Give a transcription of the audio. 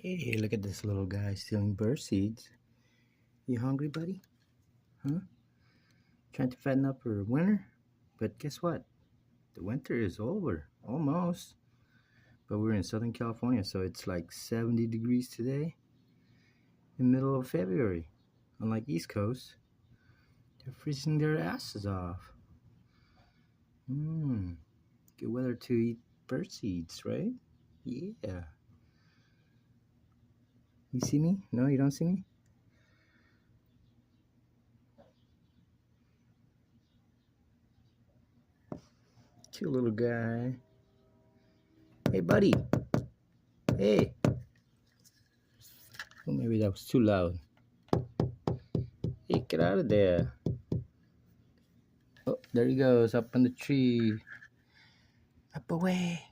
Hey, look at this little guy stealing bird seeds. You hungry, buddy? Huh? Trying to fatten up for winter? But guess what? The winter is over. Almost. But we're in Southern California, so it's like 70 degrees today in the middle of February. Unlike East Coast, they're freezing their asses off. Good weather to eat bird seeds, right? Yeah. You see me? No, you don't see me? Cute little guy. Hey, buddy. Hey. Oh, maybe that was too loud. Hey, get out of there. Oh, there he goes, up on the tree. Up away.